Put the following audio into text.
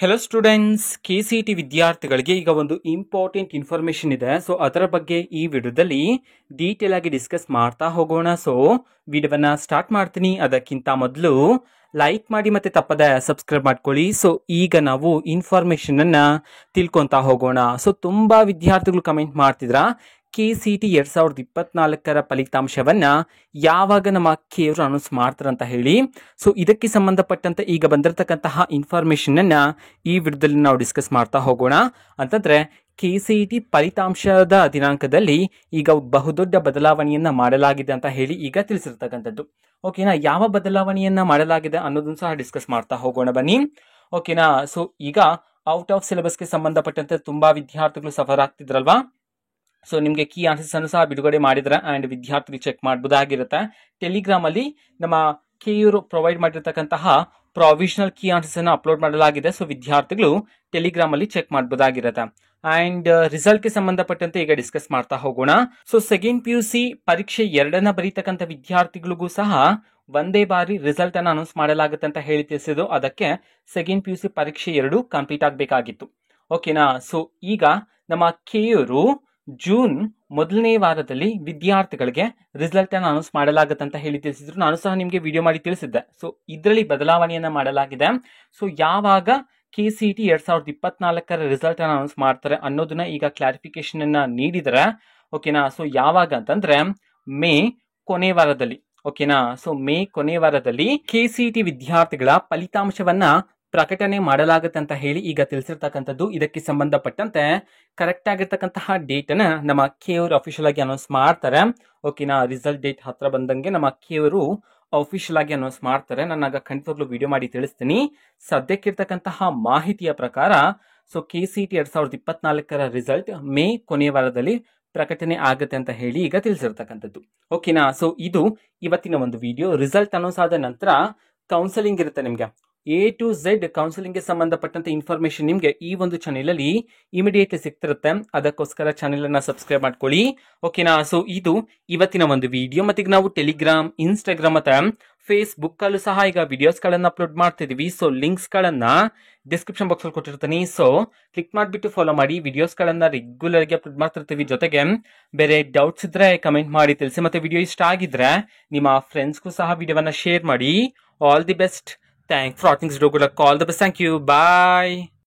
Hello students, KCET ವಿದ್ಯಾರ್ಥಿಗಳಿಗೆ ಈಗ ಒಂದು ಇಂಪಾರ್ಟೆಂಟ್ ಇನ್ಫಾರ್ಮೇಶನ್ ಇದೆ. ಸೊ ಅದರ ಬಗ್ಗೆ ಈ ವಿಡಿಯೋದಲ್ಲಿ ಡೀಟೇಲ್ ಆಗಿ ಡಿಸ್ಕಸ್ ಮಾಡ್ತಾ ಹೋಗೋಣ. ಸೊ ವಿಡಿಯೋವನ್ನ ಸ್ಟಾರ್ಟ್ ಮಾಡ್ತೀನಿ. ಅದಕ್ಕಿಂತ ಮೊದಲು ಲೈಕ್ ಮಾಡಿ ಮತ್ತೆ ತಪ್ಪದೆ ಸಬ್ಸ್ಕ್ರೈಬ್ ಮಾಡ್ಕೊಳ್ಳಿ. ಸೊ ಈಗ ನಾವು ಇನ್ಫಾರ್ಮೇಶನ್ ಅನ್ನ ತಿಳ್ಕೊಂತಾ ಹೋಗೋಣ. ಸೊ ತುಂಬಾ ವಿದ್ಯಾರ್ಥಿಗಳು ಕಮೆಂಟ್ ಮಾಡ್ತಿದ್ರ KCET 2024 ಫಲಿತಾಂಶವನ್ನ ಯಾವಾಗ ನಮ್ಮ ಕೆಯವರು ಅನೌನ್ಸ್ ಮಾಡ್ತಾರಂತ ಹೇಳಿ. ಸೊ ಇದಕ್ಕೆ ಸಂಬಂಧಪಟ್ಟಂತೆ ಈಗ ಬಂದಿರತಕ್ಕಂತಹ ಇನ್ಫಾರ್ಮೇಶನ್ ಅನ್ನ ಈ ವಿಡಿಯೋದಲ್ಲಿ ನಾವು ಡಿಸ್ಕಸ್ ಮಾಡ್ತಾ ಹೋಗೋಣ. ಅಂತಂದ್ರೆ KCET ಫಲಿತಾಂಶದ ದಿನಾಂಕದಲ್ಲಿ ಈಗ ಬಹುದೊಡ್ಡ ಬದಲಾವಣೆಯನ್ನ ಮಾಡಲಾಗಿದೆ ಅಂತ ಹೇಳಿ ಈಗ ತಿಳಿಸಿರ್ತಕ್ಕಂಥದ್ದು. ಓಕೆನಾ, ಯಾವ ಬದಲಾವಣೆಯನ್ನ ಮಾಡಲಾಗಿದೆ ಅನ್ನೋದನ್ನ ಸಹ ಡಿಸ್ಕಸ್ ಮಾಡ್ತಾ ಹೋಗೋಣ ಬನ್ನಿ. ಓಕೆನಾ, ಸೊ ಈಗ ಔಟ್ ಆಫ್ ಸಿಲೆಬಸ್ಗೆ ಸಂಬಂಧಪಟ್ಟಂತೆ ತುಂಬಾ ವಿದ್ಯಾರ್ಥಿಗಳು ಸಫರ್ ಆಗ್ತಿದ್ರಲ್ವಾ. ಸೊ ನಿಮಗೆ ಕೀ ಆನ್ಸರ್ಸ್ ಅನ್ನು ಸಹ ಬಿಡುಗಡೆ ಮಾಡಿದ್ರೆ ಅಂಡ್ ವಿದ್ಯಾರ್ಥಿಗಳು ಚೆಕ್ ಮಾಡಬಹುದಾಗಿರುತ್ತೆ. ಟೆಲಿಗ್ರಾಮ್ ಅಲ್ಲಿ ನಮ್ಮ ಕೆಯವರು ಪ್ರೊವೈಡ್ ಮಾಡಿರ್ತಕ್ಕಂತಹ ಪ್ರಾವಿಷನಲ್ ಕೀ ಆನ್ಸರ್ಸ್ ಅನ್ನು ಅಪ್ಲೋಡ್ ಮಾಡಲಾಗಿದೆ. ಸೊ ವಿದ್ಯಾರ್ಥಿಗಳು ಟೆಲಿಗ್ರಾಮ್ ಅಲ್ಲಿ ಚೆಕ್ ಮಾಡಬಹುದಾಗಿರುತ್ತೆ. ಅಂಡ್ ರಿಸಲ್ಟ್ ಗೆ ಸಂಬಂಧಪಟ್ಟಂತೆ ಈಗ ಡಿಸ್ಕಸ್ ಮಾಡ್ತಾ ಹೋಗೋಣ. ಸೊ ಸೆಕೆಂಡ್ PUC ಪರೀಕ್ಷೆ 2 ಬರೀತಕ್ಕಂಥ ವಿದ್ಯಾರ್ಥಿಗಳಿಗೂ ಸಹ ಒಂದೇ ಬಾರಿ ರಿಸಲ್ಟ್ ಅನ್ನು ಅನೌನ್ಸ್ ಮಾಡಲಾಗುತ್ತೆ ಅಂತ ಹೇಳಿ ತಿಳಿಸಿದ್ರು. ಅದಕ್ಕೆ ಸೆಕೆಂಡ್ PUC ಪರೀಕ್ಷೆ 2 ಕಂಪ್ಲೀಟ್ ಆಗಬೇಕಾಗಿತ್ತು. ಓಕೆನಾ, ಸೊ ಈಗ ನಮ್ಮ ಕೆಯವರು ಜೂನ್ ಮೊದಲನೇ ವಾರದಲ್ಲಿ ವಿದ್ಯಾರ್ಥಿಗಳಿಗೆ ರಿಸಲ್ಟ್ ಅನ್ನು ಅನೌನ್ಸ್ ಮಾಡಲಾಗುತ್ತೆ ಅಂತ ಹೇಳಿ ತಿಳಿಸಿದ್ರು. ನಾನು ಸಹ ನಿಮಗೆ ವಿಡಿಯೋ ಮಾಡಿ ತಿಳಿಸಿದ್ದೆ. ಸೊ ಇದರಲ್ಲಿ ಬದಲಾವಣೆಯನ್ನ ಮಾಡಲಾಗಿದೆ. ಸೊ ಯಾವಾಗ KCET 2024 ರಿಸಲ್ಟ್ ಅನ್ನು ಅನೌನ್ಸ್ ಮಾಡ್ತಾರೆ ಅನ್ನೋದನ್ನ ಈಗ ಕ್ಲಾರಿಫಿಕೇಶನ್ ಅನ್ನ ನೀಡಿದರೆ. ಓಕೆನಾ, ಸೊ ಯಾವಾಗ ಅಂತಂದ್ರೆ ಮೇ ಕೊನೆ ವಾರದಲ್ಲಿ. ಓಕೆನಾ, ಸೊ ಮೇ ಕೊನೆ ವಾರದಲ್ಲಿ KCET ವಿದ್ಯಾರ್ಥಿಗಳ ಫಲಿತಾಂಶವನ್ನ ಪ್ರಕಟಣೆ ಮಾಡಲಾಗುತ್ತೆ ಅಂತ ಹೇಳಿ ಈಗ ತಿಳಿಸಿರ್ತಕ್ಕಂಥದ್ದು. ಇದಕ್ಕೆ ಸಂಬಂಧಪಟ್ಟಂತೆ ಕರೆಕ್ಟ್ ಆಗಿರ್ತಕ್ಕಂತಹ ಡೇಟ್ ಅನ್ನ ನಮ್ಮ ಕೆಯವರು ಅಫಿಷಿಯಲ್ ಆಗಿ ಅನೌನ್ಸ್ ಮಾಡ್ತಾರೆ. ಓಕೆನಾ, ರಿಸಲ್ಟ್ ಡೇಟ್ ಹತ್ರ ಬಂದಂಗೆ ನಮ್ಮ ಕೆಯವರು ಅಫಿಷಿಯಲ್ ಆಗಿ ಅನೌನ್ಸ್ ಮಾಡ್ತಾರೆ. ನಾನು ಆಗ ಖಂಡಿತವಾಗ್ಲೂ ವಿಡಿಯೋ ಮಾಡಿ ತಿಳಿಸ್ತೀನಿ. ಸದ್ಯಕ್ಕಿರ್ತಕ್ಕಂತಹ ಮಾಹಿತಿಯ ಪ್ರಕಾರ ಸೊ KCET 2024 ರಿಸಲ್ಟ್ ಮೇ ಕೊನೆಯ ವಾರದಲ್ಲಿ ಪ್ರಕಟಣೆ ಆಗುತ್ತೆ ಅಂತ ಹೇಳಿ ಈಗ ತಿಳಿಸಿರ್ತಕ್ಕಂಥದ್ದು. ಓಕೆನಾ, ಸೊ ಇದು ಇವತ್ತಿನ ಒಂದು ವಿಡಿಯೋ. ರಿಸಲ್ಟ್ ಅನೌನ್ಸ್ ಆದ ನಂತರ ಕೌನ್ಸೆಲಿಂಗ್ ಇರುತ್ತೆ. ನಿಮ್ಗೆ A to Z ಕೌನ್ಸಿಲಿಂಗ್ ಗೆ ಸಂಬಂಧಪಟ್ಟಂತ ಇನ್ಫಾರ್ಮೇಶನ್ ನಿಮ್ಗೆ ಈ ಒಂದು ಚಾನೆಲ್ ಅಲ್ಲಿ ಇಮಿಡಿಯೇಟ್ಲಿ ಸಿಗ್ತಿರುತ್ತೆ. ಅದಕ್ಕೋಸ್ಕರ ಚಾನೆಲ್ ಅನ್ನ ಸಬ್ಸ್ಕ್ರೈಬ್ ಮಾಡ್ಕೊಳ್ಳಿ. ಓಕೆನಾ, ಸೊ ಇದು ಇವತ್ತಿನ ಒಂದು ವಿಡಿಯೋ. ಮತ್ತೆ ಈಗ ನಾವು ಟೆಲಿಗ್ರಾಮ್, ಇನ್ಸ್ಟಾಗ್ರಾಮ್ ಮತ್ತೆ ಫೇಸ್ಬುಕ್ ಅಲ್ಲೂ ಸಹ ಈಗ ವಿಡಿಯೋಸ್ ಗಳನ್ನ ಅಪ್ಲೋಡ್ ಮಾಡ್ತಿದೀವಿ. ಸೊ ಲಿಂಕ್ಸ್ ಗಳನ್ನ ಡಿಸ್ಕ್ರಿಪ್ಷನ್ ಬಾಕ್ಸ್ ಅಲ್ಲಿ ಕೊಟ್ಟಿರ್ತೀನಿ. ಸೊ ಕ್ಲಿಕ್ ಮಾಡಿಬಿಟ್ಟು ಫಾಲೋ ಮಾಡಿ. ವಿಡಿಯೋಸ್ ಗಳನ್ನ ರೆಗ್ಯುಲರ್ ಆಗಿ ಅಪ್ಲೋಡ್ ಮಾಡ್ತಿರ್ತೀವಿ. ಜೊತೆಗೆ ಬೇರೆ ಡೌಟ್ಸ್ ಇದ್ರೆ ಕಮೆಂಟ್ ಮಾಡಿ ತಿಳಿಸಿ. ಮತ್ತೆ ವಿಡಿಯೋ ಇಷ್ಟ ಆಗಿದ್ರೆ ನಿಮ್ಮ ಫ್ರೆಂಡ್ಸ್ಗೂ ಸಹ ವಿಡಿಯೋವನ್ನ ಶೇರ್ ಮಾಡಿ. All the best. Thanks for watching this video. Good luck. All the best. Thank you. Bye.